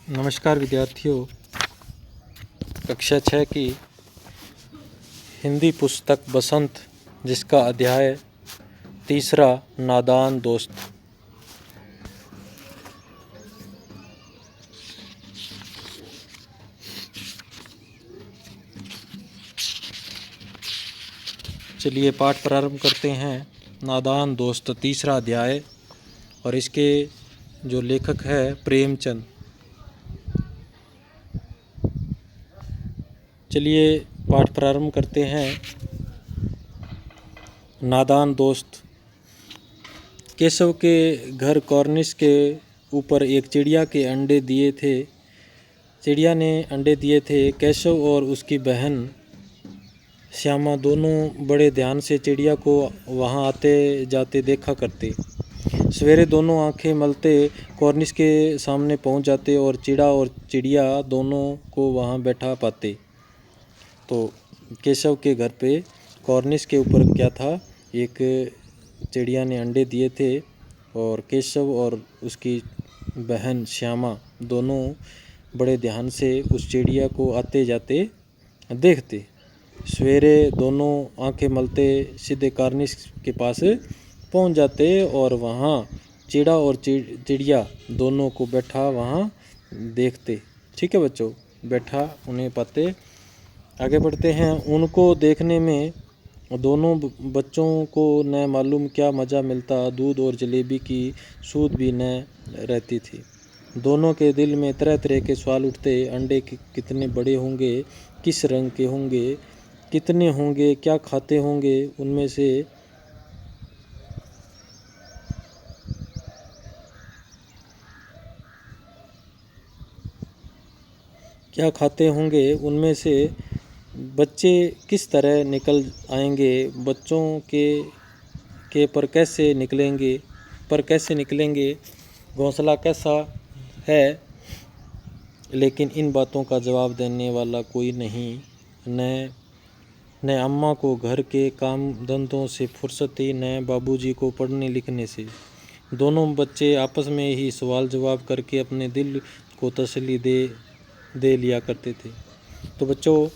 नमस्कार विद्यार्थियों, कक्षा 6 की हिंदी पुस्तक बसंत, जिसका अध्याय तीसरा नादान दोस्त। चलिए पाठ प्रारंभ करते हैं। नादान दोस्त तीसरा अध्याय, और इसके जो लेखक है प्रेमचंद। चलिए पाठ प्रारंभ करते हैं। नादान दोस्त। केशव के घर कॉर्निश के ऊपर एक चिड़िया के अंडे दिए थे। चिड़िया ने अंडे दिए थे। केशव और उसकी बहन श्यामा दोनों बड़े ध्यान से चिड़िया को वहां आते जाते देखा करते। सवेरे दोनों आंखें मलते कॉर्निश के सामने पहुंच जाते और चिड़िया दोनों को वहां बैठा पाते। तो केशव के घर पे कॉर्निश के ऊपर क्या था, एक चिड़िया ने अंडे दिए थे और केशव और उसकी बहन श्यामा दोनों बड़े ध्यान से उस चिड़िया को आते जाते देखते। सवेरे दोनों आंखें मलते सीधे कॉर्निश के पास पहुंच जाते और वहाँ चिड़ा और चिड़िया दोनों को बैठा वहाँ देखते। ठीक है बच्चों, बैठा उन्हें पाते। आगे बढ़ते हैं। उनको देखने में दोनों बच्चों को न मालूम क्या मज़ा मिलता। दूध और जलेबी की सूध भी न रहती थी। दोनों के दिल में तरह तरह के सवाल उठते। अंडे कितने बड़े होंगे, किस रंग के होंगे, कितने होंगे, क्या खाते होंगे, उनमें से क्या खाते होंगे, उनमें से बच्चे किस तरह निकल आएंगे, बच्चों के पर कैसे निकलेंगे, घोंसला कैसा है। लेकिन इन बातों का जवाब देने वाला कोई नहीं। न अम्मा को घर के काम धंधों से फुर्सत थी, न बाबूजी को पढ़ने लिखने से। दोनों बच्चे आपस में ही सवाल जवाब करके अपने दिल को तसल्ली दे लिया करते थे। तो बच्चों,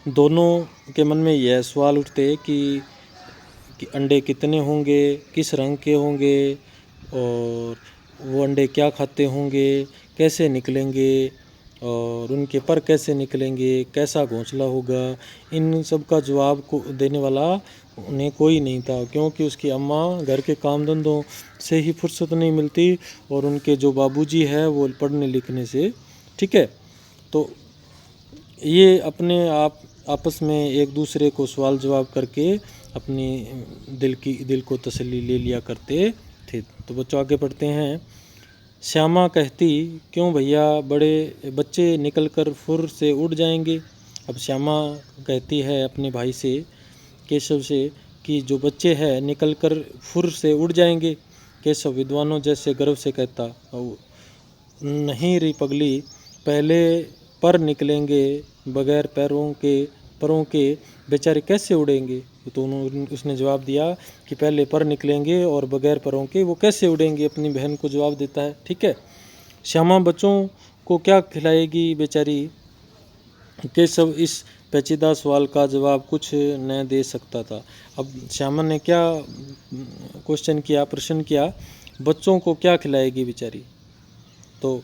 दोनों के मन में यह सवाल उठते कि अंडे कितने होंगे, किस रंग के होंगे, और वो अंडे क्या खाते होंगे, कैसे निकलेंगे, और उनके पर कैसे निकलेंगे, कैसा घोंसला होगा। इन सब का जवाब को देने वाला उन्हें कोई नहीं था, क्योंकि उसकी अम्मा घर के काम धंधों से ही फुर्सत नहीं मिलती और उनके जो बाबूजी है वो पढ़ने लिखने से। ठीक है, तो ये अपने आप आपस में एक दूसरे को सवाल जवाब करके अपनी दिल को तसल्ली ले लिया करते थे। तो बच्चों आगे पढ़ते हैं। श्यामा कहती, क्यों भैया, बड़े बच्चे निकलकर फुर से उड़ जाएंगे। अब श्यामा कहती है अपने भाई से, केशव से, कि जो बच्चे हैं निकलकर फुर से उड़ जाएंगे। केशव विद्वानों जैसे गर्व से कहता, नहीं री पगली, पहले पर निकलेंगे, बगैर परों के बेचारे कैसे उड़ेंगे। तो उसने जवाब दिया कि पहले पर निकलेंगे और बगैर परों के वो कैसे उड़ेंगे। अपनी बहन को जवाब देता है। ठीक है, श्यामा बच्चों को क्या खिलाएगी बेचारी। केशव इस पेचीदा सवाल का जवाब कुछ न दे सकता था। अब श्यामा ने क्या प्रश्न किया, बच्चों को क्या खिलाएगी बेचारी। तो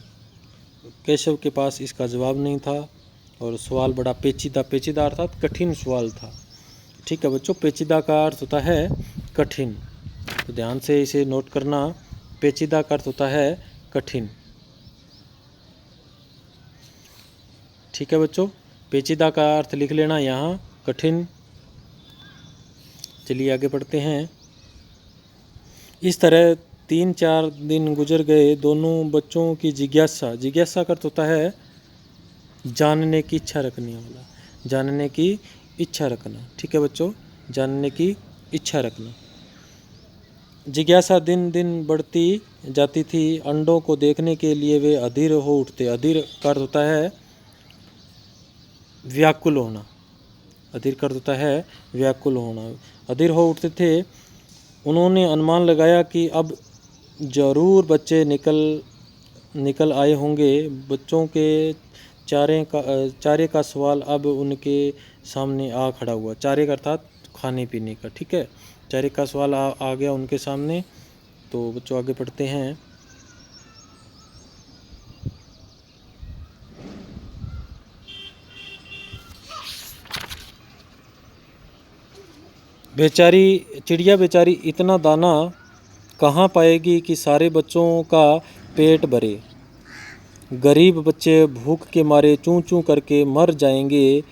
केशव के पास इसका जवाब नहीं था और सवाल बड़ा पेचीदा अर्थात कठिन सवाल था। ठीक है बच्चों, पेचीदा का अर्थ होता है कठिन, तो ध्यान से इसे नोट करना। पेचीदा का अर्थ होता है कठिन। ठीक है बच्चों, पेचीदा का अर्थ लिख लेना यहाँ, कठिन। चलिए आगे बढ़ते हैं। इस तरह 3-4 दिन गुजर गए। दोनों बच्चों की जिज्ञासा का अर्थ होता है जानने की इच्छा रखने वाला, जानने की इच्छा रखना। ठीक है बच्चों, जानने की इच्छा रखना। जिज्ञासा दिन दिन बढ़ती जाती थी। अंडों को देखने के लिए वे अधीर हो उठते। अधीर का अर्थ होता है व्याकुल होना। अधीर का अर्थ होता है व्याकुल होना। अधीर हो उठते थे। उन्होंने अनुमान लगाया कि अब ज़रूर बच्चे निकल आए होंगे। बच्चों के चारे का सवाल अब उनके सामने आ खड़ा हुआ। चारे का अर्थात खाने पीने का, ठीक है। चारे का सवाल आ गया उनके सामने। तो बच्चों आगे पढ़ते हैं। चिड़िया बेचारी इतना दाना कहाँ पाएगी कि सारे बच्चों का पेट भरे। गरीब बच्चे भूख के मारे चूं चूं करके मर जाएंगे।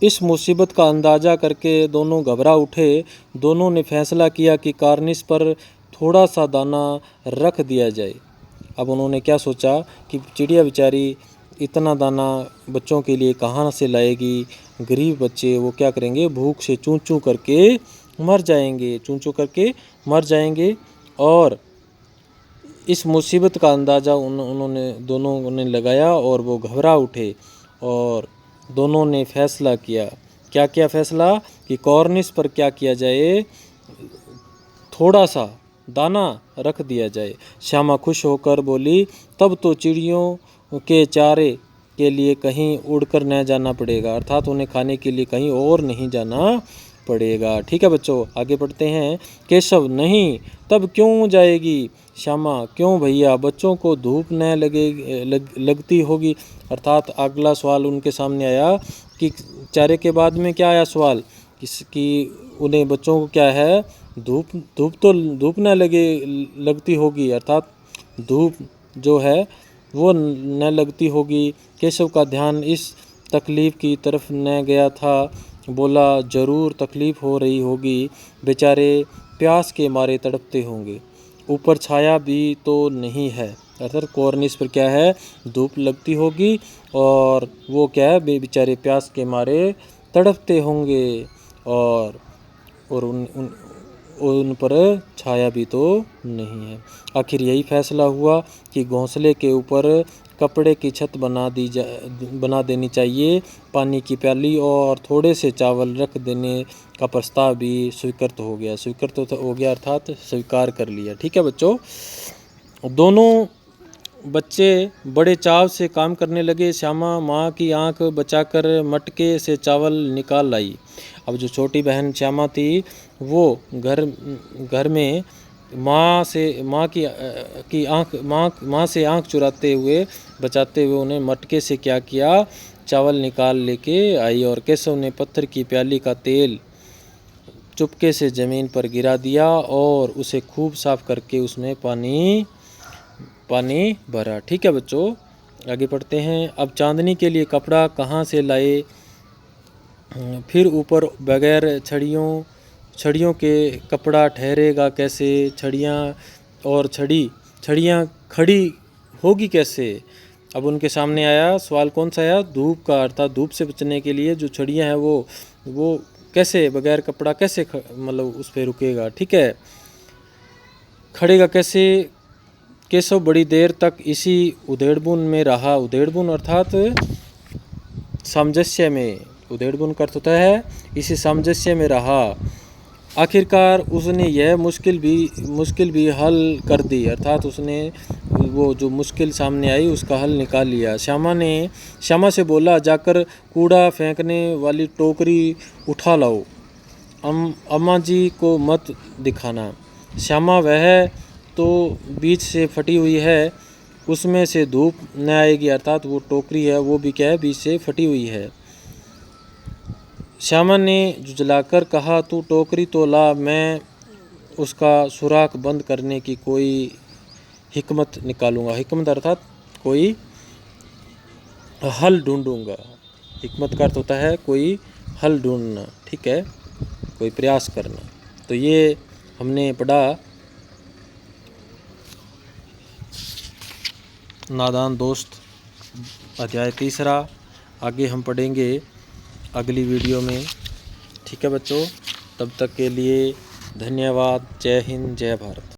इस मुसीबत का अंदाज़ा करके दोनों घबरा उठे। दोनों ने फैसला किया कि कार्निस पर थोड़ा सा दाना रख दिया जाए। अब उन्होंने क्या सोचा कि चिड़िया बेचारी इतना दाना बच्चों के लिए कहाँ से लाएगी। गरीब बच्चे वो क्या करेंगे, भूख से चूं चूं करके मर जाएंगे, चूं चूं करके मर जाएंगे। और इस मुसीबत का अंदाज़ा उन्होंने दोनों ने लगाया और वो घबरा उठे। और दोनों ने फैसला किया। क्या किया फैसला कि कॉर्निस पर क्या किया जाए, थोड़ा सा दाना रख दिया जाए। श्यामा खुश होकर बोली, तब तो चिड़ियों के चारे के लिए कहीं उड़कर न जाना पड़ेगा, अर्थात उन्हें खाने के लिए कहीं और नहीं जाना पड़ेगा। ठीक है बच्चों, आगे पढ़ते हैं। केशव, नहीं, तब क्यों जाएगी। श्यामा, क्यों भैया, बच्चों को धूप न लगती होगी। अर्थात अगला सवाल उनके सामने आया कि चारे के बाद में क्या आया सवाल कि उन्हें बच्चों को क्या है, धूप न लगती होगी, अर्थात धूप जो है वो न लगती होगी। केशव का ध्यान इस तकलीफ़ की तरफ न गया था। बोला, ज़रूर तकलीफ़ हो रही होगी, बेचारे प्यास के मारे तड़पते होंगे। ऊपर छाया भी तो नहीं है, अर्थात कॉर्निस पर क्या है, धूप लगती होगी और वो क्या है, बेचारे प्यास के मारे तड़पते होंगे और उन पर छाया भी तो नहीं है। आखिर यही फैसला हुआ कि घोंसले के ऊपर कपड़े की छत बना देनी चाहिए। पानी की प्याली और थोड़े से चावल रख देने का प्रस्ताव भी स्वीकृत हो गया, अर्थात स्वीकार कर लिया। ठीक है बच्चों, दोनों बच्चे बड़े चाव से काम करने लगे। श्यामा माँ की आंख बचाकर मटके से चावल निकाल लाई। अब जो छोटी बहन श्यामा थी वो घर में माँ से आंख चुराते हुए बचाते हुए उन्हें मटके से क्या किया, चावल निकाल लेके आई। और केशव ने पत्थर की प्याली का तेल चुपके से ज़मीन पर गिरा दिया और उसे खूब साफ करके उसमें पानी भरा। ठीक है बच्चों, आगे पढ़ते हैं। अब चांदनी के लिए कपड़ा कहाँ से लाए। फिर ऊपर बगैर छड़ियों के कपड़ा ठहरेगा कैसे। छड़ियाँ खड़ी होगी कैसे। अब उनके सामने आया सवाल, कौन सा आया, धूप का, अर्थात धूप से बचने के लिए जो छड़ियाँ हैं वो कैसे, बगैर कपड़ा कैसे मतलब उस पर रुकेगा। ठीक है, खड़ेगा कैसे। केशव बड़ी देर तक इसी उधेड़बुन में रहा। उधेड़बुन अर्थात सामंजस्य में, उधेड़बुन का अर्थ होता है इसी सामंजस्य में रहा। आखिरकार उसने यह मुश्किल भी हल कर दी, अर्थात उसने वो जो मुश्किल सामने आई उसका हल निकाल लिया। श्यामा से बोला, जाकर कूड़ा फेंकने वाली टोकरी उठा लाओ। अम्मा जी को मत दिखाना। श्यामा, वह तो बीच से फटी हुई है, उसमें से धूप न आएगी, अर्थात वो टोकरी है वो भी क्या है, बीच से फटी हुई है। श्यामा ने जुझलाकर कहा, तू टोकरी तो ला, मैं उसका सुराख बंद करने की कोई हिकमत निकालूंगा। हिकमत अर्थात कोई हल ढूंढूंगा। हिकमत का अर्थ होता है कोई हल ढूंढना, ठीक है, कोई प्रयास करना। तो ये हमने पढ़ा नादान दोस्त अध्याय 3। आगे हम पढ़ेंगे अगली वीडियो में। ठीक है बच्चों, तब तक के लिए धन्यवाद। जय हिंद, जय भारत।